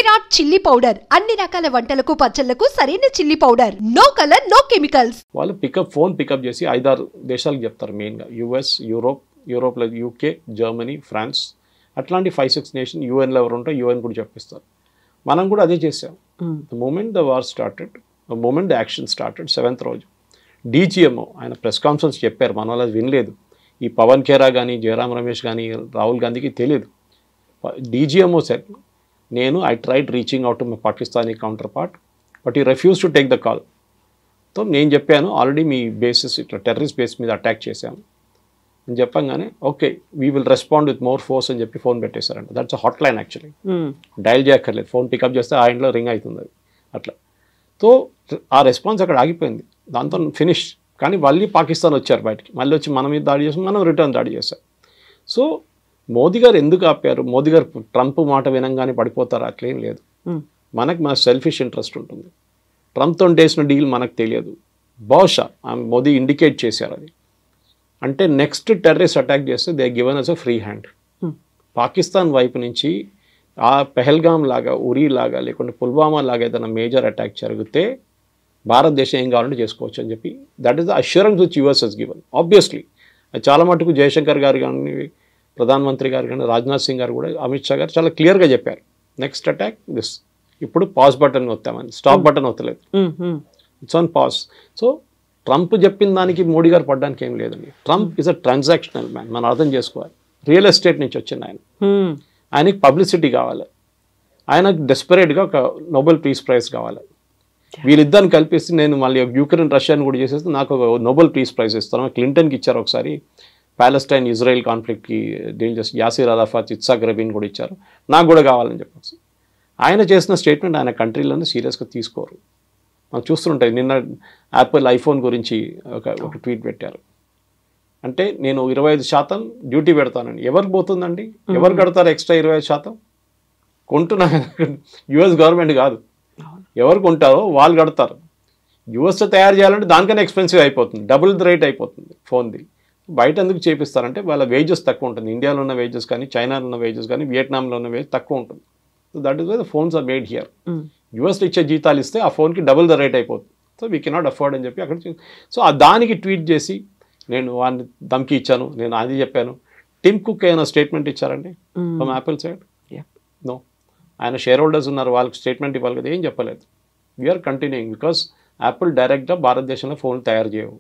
Virat chilli powder అన్ని రకాల వంటలకు పచ్చళ్లకు సరైన chilli powder. No colour no chemicals. వాళ్ళు ఫోన్ పికప్ చేసి 5-6 దేశాలకు చెప్తారు. మెయిన్గా యుఎస్, యూరోప్లో యూకే, జర్మనీ, ఫ్రాన్స్, అట్లాంటి 5-6 నేషన్ యూఎన్లో ఎవరు ఉంటే యూఎన్ కూడా చెప్పిస్తారు. మనం కూడా అదే చేసాం. The moment the war started, the moment the action started, 7th రోజు డీజీఎంఓ ఆయన ప్రెస్ కాన్ఫరెన్స్ చెప్పారు. మన వాళ్ళు అది వినలేదు. ఈ పవన్ ఖేరా కానీ, జయరామ్ రమేష్ కానీ, రాహుల్ గాంధీకి తెలియదు. DGMO sir, I tried reaching out to my Pakistani counterpart, but he refused to take the call. So నేను చెప్పాను, ఆల్రెడీ మీ బేసిస్ ఇట్లా టెర్రరిస్ట్ బేస్ మీద అటాక్ చేశాము అని చెప్పంగానే okay we will respond with more force అని చెప్పి ఫోన్ పెట్టేశారంట. That's hot line actually. Dial చేయక్కర్లేదు, ఫోన్ పికప్ చేస్తే ఆ ఇంట్లో రింగ్ అవుతుంది అది అట్లా. సో ఆ రెస్పాన్స్ అక్కడ ఆగిపోయింది, దాంతో ఫినిష్. కానీ మళ్ళీ పాకిస్తాన్ వచ్చారు బయటికి, మళ్ళీ వచ్చి మన మీద దాడి చేసి మనం రిటర్న్ దాడి చేశాం. సో మోదీ గారు ఎందుకు ఆపారు? మోదీ గారు ట్రంప్ మాట వినంగానే పడిపోతారు అట్లేం లేదు. మన సెల్ఫిష్ ఇంట్రెస్ట్ ఉంటుంది. ట్రంప్తో చేసిన డీల్ మనకు తెలియదు. బహుశా మోదీ ఇండికేట్ చేశారు అది. అంటే నెక్స్ట్ టెర్రరిస్ట్ అటాక్ చేస్తే they given us a free hand. Pakistan వైపు నుంచి ఆ పెహల్గామ్ లాగా, ఉరీ లాగా, లేకుంటే పుల్వామా లాగా ఏదైనా మేజర్ అటాక్ జరిగితే భారతదేశం ఏం కావాలంటే చేసుకోవచ్చు అని చెప్పి that is the assurance which US has given. Obviously చాలా మటుకు జయశంకర్ గారు కానీ, ప్రధానమంత్రి గారు కానీ, రాజ్నాథ్ సింగ్ గారు కూడా, అమిత్ షా గారు చాలా క్లియర్గా చెప్పారు నెక్స్ట్ అటాక్ దిస్. ఇప్పుడు పాజ్ బటన్ వస్తామని, స్టాప్ బటన్ వస్తలేదు, it's on pause. So Trump చెప్పిన దానికి మోడీ గారు పడడానికి ఏం లేదండి. Trump is a transactional man, మనం అర్థం చేసుకోవాలి. రియల్ ఎస్టేట్ నుంచి వచ్చింది ఆయన. ఆయనకి పబ్లిసిటీ కావాలి, ఆయనకు డెస్పరేట్గా ఒక నోబెల్ పీస్ ప్రైజ్ కావాలి. వీళ్ళిద్దరిని కల్పిస్తే నేను మళ్ళీ యుక్రెయిన్ రష్యాని కూడా చేసేస్తే నాకు ఒక నోబెల్ పీస్ ప్రైజ్ ఇస్తాను. క్లింటన్కి ఇచ్చారు ఒకసారి, ప్యాలెస్టైన్ ఇజ్రాయెల్ కాన్ఫ్లిక్ట్కి డీల్ చేసి యాసిర్ అరాఫాత్, ఇత్సాక్ రబీన్ కూడా ఇచ్చారు. నాకు కూడా కావాలని చెప్పేసి ఆయన చేసిన స్టేట్మెంట్ ఆయన కంట్రీలోనే సీరియస్గా తీసుకోరు. మనం చూస్తుంటాయి. నిన్న యాపిల్ ఐఫోన్ గురించి ఒక ట్వీట్ పెట్టారు. అంటే నేను 25% డ్యూటీ పెడతానండి. ఎవరికి పోతుందండి? ఎవరు కడతారు ఎక్స్ట్రా 25%? కొంటున్నా యుఎస్ గవర్నమెంట్ కాదు, ఎవరు కొంటారో వాళ్ళు కడతారు. యుఎస్లో తయారు చేయాలంటే దానికన్నా ఎక్స్పెన్సివ్ అయిపోతుంది, డబుల్ ద రేట్ అయిపోతుంది ఫోన్ది. బయట ఎందుకు చేపిస్తారంటే వాళ్ళ వేజెస్ తక్కువ ఉంటుంది. ఇండియాలో ఉన్న వేజెస్ కానీ, చైనాలో ఉన్న వేజెస్ కానీ, వియట్నాంలో ఉన్న వేజెస్ తక్కువ ఉంటుంది. So that is why the phones are made here. యూఎస్లో ఇచ్చే జీతాలు ఇస్తే ఆ ఫోన్కి డబుల్ ద రేట్ అయిపోతుంది. సో వీ కెనాట్ అఫోర్డ్ అని చెప్పి అక్కడ. సో దానికి ట్వీట్ చేసి నేను వాడిని ధమ్కి ఇచ్చాను, నేను అది చెప్పాను. టిమ్ కుక్ ఏమైనా స్టేట్మెంట్ ఇచ్చారండి ఫ్రమ్ యాపిల్ సైడ్? నో. ఆయన షేర్ హోల్డర్స్ ఉన్నారు, వాళ్ళకి స్టేట్మెంట్ ఇవ్వాలి కదా, ఏం చెప్పలేదు. వీఆర్ కంటిన్యూయింగ్ బికాస్ యాపిల్ డైరెక్ట్గా భారతదేశంలో ఫోన్ తయారు చేయవు.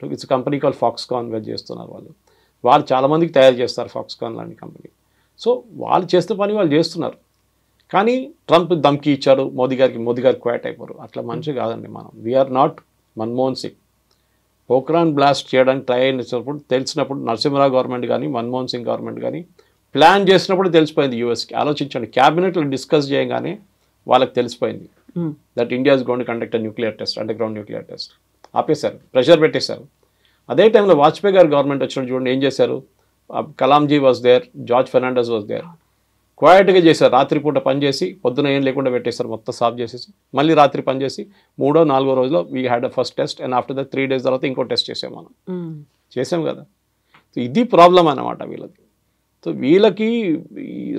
ఇట్స్ కంపెనీ కాల్ ఫాక్స్కాన్ చేస్తున్నారు వాళ్ళు చాలామందికి తయారు చేస్తారు, ఫాక్స్కాన్ లాంటి కంపెనీ. సో వాళ్ళు చేస్తే పని వాళ్ళు చేస్తున్నారు. కానీ ట్రంప్ ధమ్కి ఇచ్చాడు మోదీ గారికి క్వాట్ అయిపోరు. అట్లా మనిషి కాదండి మనం. We are not Manmohan Singh. Pokhran blast చేయడానికి ట్రై అయినప్పుడు తెలిసినప్పుడు నరసింహరావు గవర్నమెంట్ కానీ, మన్మోహన్ సింగ్ గవర్నమెంట్ కానీ ప్లాన్ చేసినప్పుడు తెలిసిపోయింది యూఎస్కి. ఆలోచించండి, క్యాబినెట్లో డిస్కస్ చేయగానే వాళ్ళకి తెలిసిపోయింది that India is going to conduct nuclear test, underground nuclear test. ఆపేశారు, ప్రెషర్ పెట్టేశారు. అదే టైంలో వాజ్పేయి గారు గవర్నమెంట్ వచ్చినప్పుడు చూడండి ఏం చేశారు. Kalamji was there, George Fernandes was there. క్వైట్గా చేశారు, రాత్రిపూట పనిచేసి పొద్దున ఏం లేకుండా పెట్టేశారు, మొత్తం సాఫ్ చేసేసి మళ్ళీ రాత్రి పనిచేసి 3వ 4వ రోజులో we had a first test and after that 3 days తర్వాత ఇంకో టెస్ట్ చేసాం మనం. చేసాం కదా. సో ఇది ప్రాబ్లం అన్నమాట వీళ్ళకి. సో వీళ్ళకి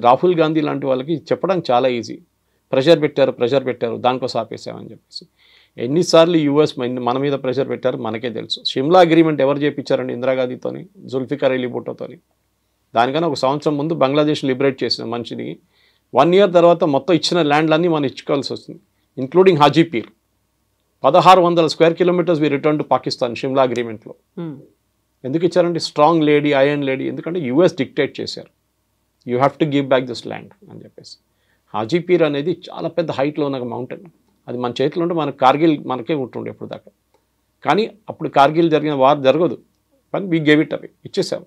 రాహుల్ గాంధీ లాంటి వాళ్ళకి చెప్పడానికి చాలా ఈజీ. ప్రెషర్ పెట్టారు దానికోసం ఆపేసామని చెప్పేసి. ఎన్నిసార్లు యూఎస్ మన మీద ప్రెషర్ పెట్టారు మనకే తెలుసు. షిమ్లా అగ్రిమెంట్ ఎవరు చేయించారండి? ఇందిరాగాంధీతోని, జుల్ఫికర్ అలీ భుట్టోతోని. దానికన్నా 1 సంవత్సరం ముందు బంగ్లాదేశ్ లిబరేట్ చేసిన మనిషిని 1 year తర్వాత మొత్తం ఇచ్చిన ల్యాండ్లన్నీ మనం ఇచ్చుకోవాల్సి వస్తుంది, including Hajipir. 1600 square kilometers we return to Pakistan Shimla అగ్రిమెంట్లో. ఎందుకు ఇచ్చారంటే స్ట్రాంగ్ లేడీ, ఐరన్ లేడీ, ఎందుకంటే యూఎస్ డిక్టేట్ చేశారు you have to give back this land అని చెప్పేసి. హాజీపీర్ అనేది చాలా పెద్ద హైట్లో ఉన్న మౌంటైన్. అది మన చేతిలో ఉంటే మన కార్గిల్ మనకే ఉంటుండే ఎప్పుడు దాకా. కానీ అప్పుడు కార్గిల్ జరిగిన వార్ జరగదు, కానీ వీ గేవ్ ఇట్ అవి ఇచ్చేసాం.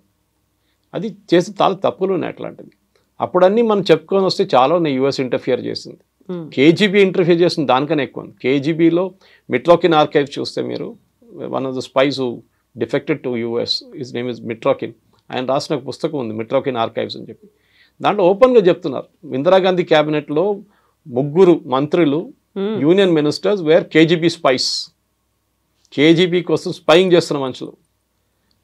అది చేసి చాలా తప్పులు ఉన్నాయి అట్లాంటిది. అప్పుడన్నీ మనం చెప్పుకొని వస్తే చాలా యూఎస్ ఇంటర్ఫియర్ చేసింది. కేజీబీ ఇంటర్ఫియర్ చేసింది దానికన్నా ఎక్కువ. కేజీబీలో మిట్రోకిన్ ఆర్కైవ్స్ చూస్తే మీరు, one of the spice who defected to US, his name is మిట్రోకిన్. ఆయన రాసిన ఒక పుస్తకం ఉంది మిట్రోకిన్ ఆర్కైవ్స్ అని చెప్పి. దాంట్లో ఓపెన్గా చెప్తున్నారు ఇందిరాగాంధీ క్యాబినెట్లో 3 మంత్రులు union ministers were KGB spies. KGB కోసం స్పైయింగ్ చేస్తున్న మనుషులు.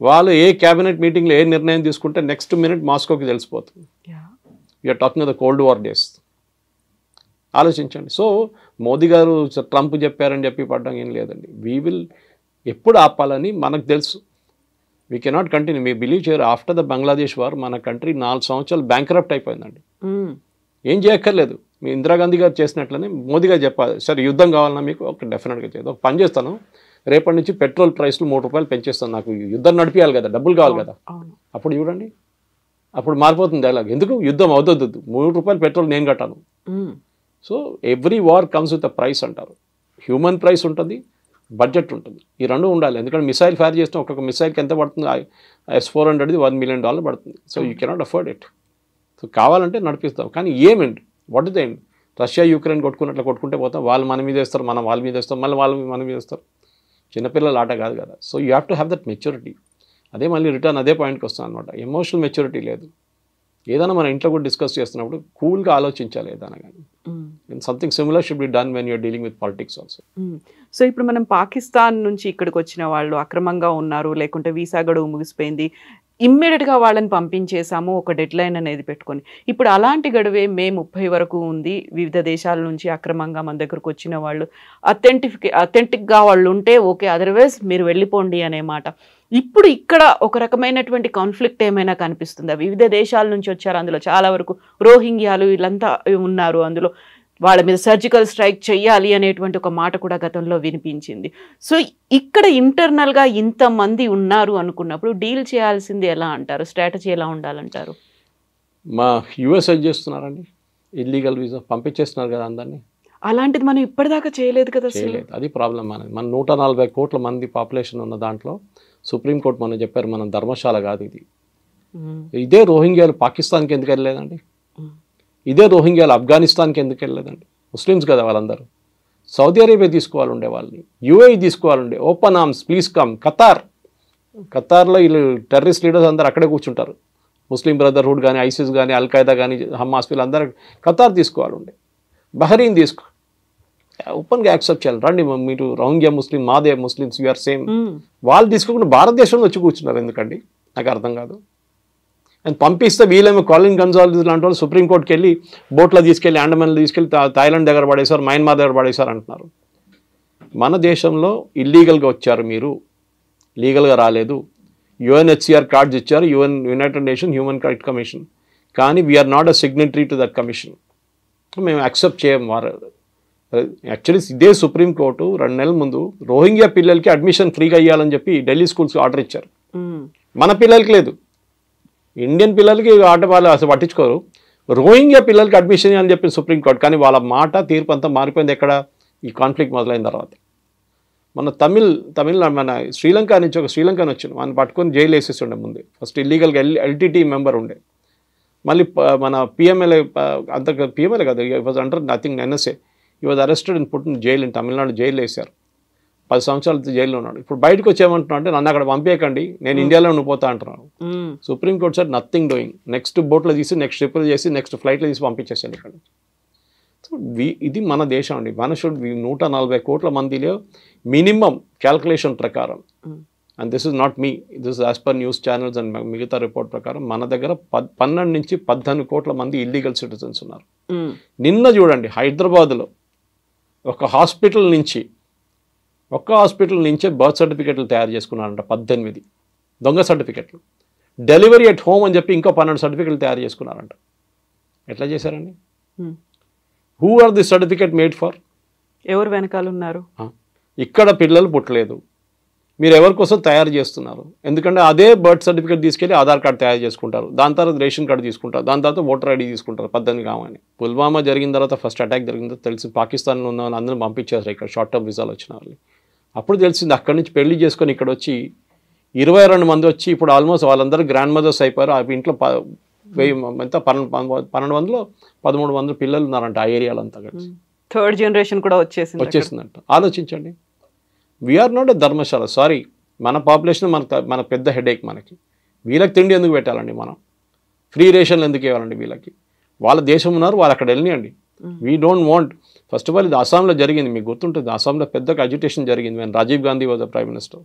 వాళ్ళు ఏ క్యాబినెట్ మీటింగ్లో ఏ నిర్ణయం తీసుకుంటే నెక్స్ట్ మినిట్ మాస్కోకి తెలిసిపోతుంది. You're talking of the cold war days. ఆలోచించండి. సో మోదీ గారు ట్రంప్ చెప్పారని చెప్పి పడ్డం ఏం లేదండి. వీ విల్ ఎప్పుడు ఆపాలని మనకు తెలుసు. We cannot continue. Me believe చేయరు, ఆఫ్టర్ ద బంగ్లాదేశ్ వార్ మన కంట్రీ 4 సంవత్సరాలు బ్యాంక్రప్ట్ అయిపోయిందండి. ఏం చేయక్కర్లేదు. మీ ఇందిరాగాంధీ గారు చేసినట్లనే మోదీ గారు చెప్పాలి, సరే యుద్ధం కావాలన్నా మీకు ఒక డెఫినెట్గా చేయదు, ఒక పని చేస్తాను, రేపటి నుంచి పెట్రోల్ ప్రైస్లు 3 రూపాయలు పెంచేస్తాను, నాకు యుద్ధం నడిపించాలి కదా, డబ్బులు కావాలి కదా. అప్పుడు చూడండి, అప్పుడు మారిపోతుంది డైలాగ్. ఎందుకు యుద్ధం అవుతుంది, 3 రూపాయలు పెట్రోల్ నేను కట్టాను. So every war comes with a price అంటారు. హ్యూమన్ ప్రైస్ ఉంటుంది, బడ్జెట్ ఉంటుంది, ఈ రెండు ఉండాలి. ఎందుకంటే మిసైల్ ఫైర్ చేస్తే ఒక్కొక్క మిసైల్కి ఎంత పడుతుంది, S-400 $1 million పడుతుంది. So you cannot afford it. So కావాలంటే నడిపిస్తాం, కానీ ఏమండి, what is the end? Russia Ukraine కొట్టుకున్నట్లు కొట్టుకుంటే పోతాం, వాళ్ళు మన మీద వేస్తారు, మనం వాళ్ళ మీద వేస్తాం, మళ్ళీ వాళ్ళు మన మీద వేస్తారు. చిన్నపిల్లల ఆట కాదు కదా. So you have to have that maturity. అదే మళ్ళీ రిటర్న్ అదే పాయింట్కి వస్తాను అనమాట. ఎమోషనల్ మెచ్యూరిటీ లేదు. ఏదైనా మన ఇంట్లో కూడా డిస్కస్ చేస్తున్నప్పుడు కూల్గా ఆలోచించాలి ఏదైనా కానీ. Something similar should be done when you're dealing with politics also. So ఇప్పుడు మనం పాకిస్తాన్ నుంచి ఇక్కడికి వచ్చిన వాళ్ళు అక్రమంగా ఉన్నారు, లేకుంటే వీసా గడువు ముగిసిపోయింది, ఇమ్మీడియట్గా వాళ్ళని పంపించేసాము ఒక డెడ్ లైన్ అనేది పెట్టుకొని. ఇప్పుడు అలాంటి గడువే మే 30 వరకు ఉంది. వివిధ దేశాల నుంచి అక్రమంగా మన దగ్గరకు వచ్చిన వాళ్ళు అథెంటిక్గా వాళ్ళు ఉంటే ఓకే, అదర్వైజ్ మీరు వెళ్ళిపోండి అనే మాట. ఇప్పుడు ఇక్కడ ఒక రకమైనటువంటి కాన్ఫ్లిక్ట్ ఏమైనా కనిపిస్తుందా? వివిధ దేశాల నుంచి వచ్చారు, అందులో చాలా వరకు రోహింగ్యాలు వీళ్ళంతా ఉన్నారు, అందులో వాళ్ళ మీద సర్జికల్ స్ట్రైక్ చెయ్యాలి అనేటువంటి ఒక మాట కూడా గతంలో వినిపించింది. సో ఇక్కడ ఇంటర్నల్గా ఇంతమంది ఉన్నారు అనుకున్నప్పుడు డీల్ చేయాల్సింది ఎలా అంటారు? స్ట్రాటజీ ఎలా ఉండాలంటారు? మా యూఎస్ చేస్తున్నారండి, ఇల్లీగల్ వీసా పంపించేస్తున్నారు కదా అందరినీ. అలాంటిది మనం ఇప్పటిదాకా చేయలేదు కదా. చేయలేదు, అది ప్రాబ్లం. మన 140 కోట్ల మంది పాపులేషన్ ఉన్న దాంట్లో సుప్రీంకోర్టు మనం చెప్పారు, మనం ధర్మశాల కాదు ఇది. ఇదే రోహింగ్యాలు పాకిస్తాన్కి ఎందుకు వెళ్ళలేదండి? ఇదే రోహింగ్యాలు ఆఫ్ఘనిస్తాన్కి ఎందుకు వెళ్ళలేదండి? ముస్లిమ్స్ కదా వాళ్ళందరూ. సౌదీ అరేబియా తీసుకోవాలి ఉండే వాళ్ళని, యూఏఈ తీసుకోవాలండే, ఓపెన్ ఆర్మ్స్ ప్లీజ్ కమ్. ఖతార్లో వీళ్ళు టెర్రరిస్ట్ లీడర్స్ అందరూ అక్కడే కూర్చుంటారు. ముస్లిం బ్రదర్హుడ్ కానీ, ఐసిస్ కానీ, అల్ఖైదా కానీ, హమాస్ వీళ్ళందరూ ఖతార్ తీసుకోవాలండే. బహరీన్ తీసుకో, ఓపెన్గా యాక్సెప్ట్ చేయాలి, రండి మీరు రోహింగ్యా ముస్లిం, మాదే ముస్లిమ్స్, యూఆర్ సేమ్. వాళ్ళు తీసుకోకుండా భారతదేశంలో వచ్చి కూర్చున్నారు ఎందుకండి? నాకు అర్థం కాదు. అండ్ పంపిస్తే వీళ్ళేమో కాలిన్ గన్జాల్స్ లాంటి వాళ్ళు సుప్రీంకోర్టుకి వెళ్ళి బోట్లో తీసుకెళ్ళి, అండమాన్లో తీసుకెళ్ళి థాయిలాండ్ దగ్గర పడేశారు, మయన్మార్ దగ్గర పడేశారు అంటున్నారు. మన దేశంలో ఇల్లీగల్గా వచ్చారు, మీరు లీగల్గా రాలేదు. UNHCR కార్డ్స్ ఇచ్చారు, united nation human right commission, కానీ we are not a signatory to that commission. మేము యాక్సెప్ట్ చేయం. యాక్చువల్లీ ఇదే సుప్రీంకోర్టు 2 నెలల ముందు రోహింగ్యా పిల్లలకి అడ్మిషన్ ఫ్రీగా ఇవ్వాలని చెప్పి ఢిల్లీ స్కూల్స్కి ఆర్డర్ ఇచ్చారు. మన పిల్లలకి లేదు, ఇండియన్ పిల్లలకి ఆట వాళ్ళు అసలు పట్టించుకోరు. రోహింగ్యా పిల్లలకి అడ్మిషన్ అని చెప్పి సుప్రీంకోర్టు, కానీ వాళ్ళ మాట తీర్పు అంతా మారిపోయింది ఎక్కడ? ఈ కాన్ఫ్లిక్ట్ మొదలైన తర్వాత. మన తమిళనాడు మన శ్రీలంక నుంచి ఒక శ్రీలంకన్ వచ్చింది, మనం పట్టుకొని జైలు వేసేసి ఉండే ముందే. ఫస్ట్ ఇల్లీగల్గా LTT మెంబర్ ఉండే, మళ్ళీ మన PMLA అంత PMLA కాదు, వాజ్ అండర్ నథింగ్ NSA, ఈ was arrested and put in jail in Tamil Nadu. Jail వేశారు, 10 సంవత్సరాలు జైల్లో ఉన్నాడు. ఇప్పుడు బయటకు వచ్చేయమంటున్నా అంటే నన్ను అక్కడ పంపేయకండి, నేను ఇండియాలో ఉండిపోతా అంటున్నాను. Supreme court sir nothing doing, next బోట్లో తీసి, నెక్స్ట్ ట్రిప్లు చేసి, నెక్స్ట్ ఫ్లైట్లో తీసి పంపించేసాను ఇక్కడ. సో ఇది మన దేశం అండి. మన 140 కోట్ల మందిలో మినిమం క్యాల్కులేషన్ ప్రకారం, and this is not me, this as per news channels and మిగతా రిపోర్ట్ ప్రకారం మన దగ్గర 12 నుంచి 18 కోట్ల మంది ఇల్లీగల్ సిటిజన్స్ ఉన్నారు. నిన్న చూడండి హైదరాబాద్లో ఒక హాస్పిటల్ నుంచే బర్త్ సర్టిఫికెట్లు తయారు చేసుకున్నారంట, 18 దొంగ సర్టిఫికెట్లు. డెలివరీ ఎట్ హోమ్ అని చెప్పి ఇంకో 12 సర్టిఫికెట్లు తయారు చేసుకున్నారంట. ఎట్లా చేశారండి? Who are the certificate made for? ఎవరు వెనకాల ఉన్నారు? ఇక్కడ పిల్లలు పుట్టలేదు, మీరు ఎవరి కోసం తయారు చేస్తున్నారు? ఎందుకంటే అదే బర్త్ సర్టిఫికేట్ తీసుకెళ్ళి ఆధార్ కార్డు తయారు చేసుకుంటారు, దాని తర్వాత రేషన్ కార్డు తీసుకుంటారు, దాని తర్వాత ఓటర్ ID తీసుకుంటారు. 18 కావని. పుల్వామా జరిగిన తర్వాత, ఫస్ట్ అటాక్ జరిగిన తర్వాత తెలిసి పాకిస్తాన్లో ఉన్న వాళ్ళు అందరూ పంపించారు ఇక్కడ షార్ట్ టర్మ్ వీసాలు వచ్చిన వాళ్ళు. అప్పుడు తెలిసింది అక్కడి నుంచి పెళ్లి చేసుకొని ఇక్కడ వచ్చి 22 మంది వచ్చి ఇప్పుడు ఆల్మోస్ట్ వాళ్ళందరూ గ్రాండ్ మదర్స్ అయిపోయారు. ఆ ఇంట్లో 1200-1300 పిల్లలు ఉన్నారంట ఆ ఏరియాలో అంతా కలిసి. థర్డ్ జనరేషన్ కూడా వచ్చేసిందంట. ఆలోచించండి. We are not a dharamshala. Sorry, మన పాపులేషన్ మన పెద్ద హెడేక్ మనకి. వీళ్ళకి తిండి ఎందుకు పెట్టాలండి? మనం ఫ్రీ రేషన్లు ఎందుకు ఇవ్వాలండి వీళ్ళకి? వాళ్ళ దేశం ఉన్నారు, వాళ్ళు అక్కడ వెళ్ళినాయండి. We don't want. First of all ఇది అస్సాంలో జరిగింది, మీకు గుర్తుంటుంది. అస్సాంలో పెద్దగా అజిటేషన్ జరిగింది when Rajiv Gandhi was the prime minister.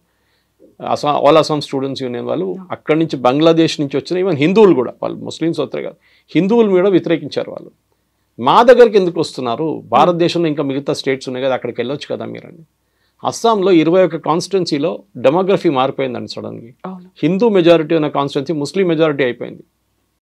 All Assam students union వాళ్ళు అక్కడి నుంచి బంగ్లాదేశ్ నుంచి వచ్చిన ఈవెన్ హిందువులు కూడా, వాళ్ళు ముస్లిమ్స్ వస్తారు కాదు, హిందువుల మీద వ్యతిరేకించారు వాళ్ళు. మా దగ్గరికి ఎందుకు వస్తున్నారు, భారతదేశంలో ఇంకా మిగతా స్టేట్స్ ఉన్నాయి కదా, అక్కడికి వెళ్ళొచ్చు కదా మీరని. అస్సాంలో 21 కాన్స్టిట్యున్సీలో డెమోగ్రఫీ మారిపోయిందండి సడన్గా. హిందూ మెజారిటీ ఉన్న కాన్స్టిట్యున్సీ ముస్లిం మెజారిటీ అయిపోయింది.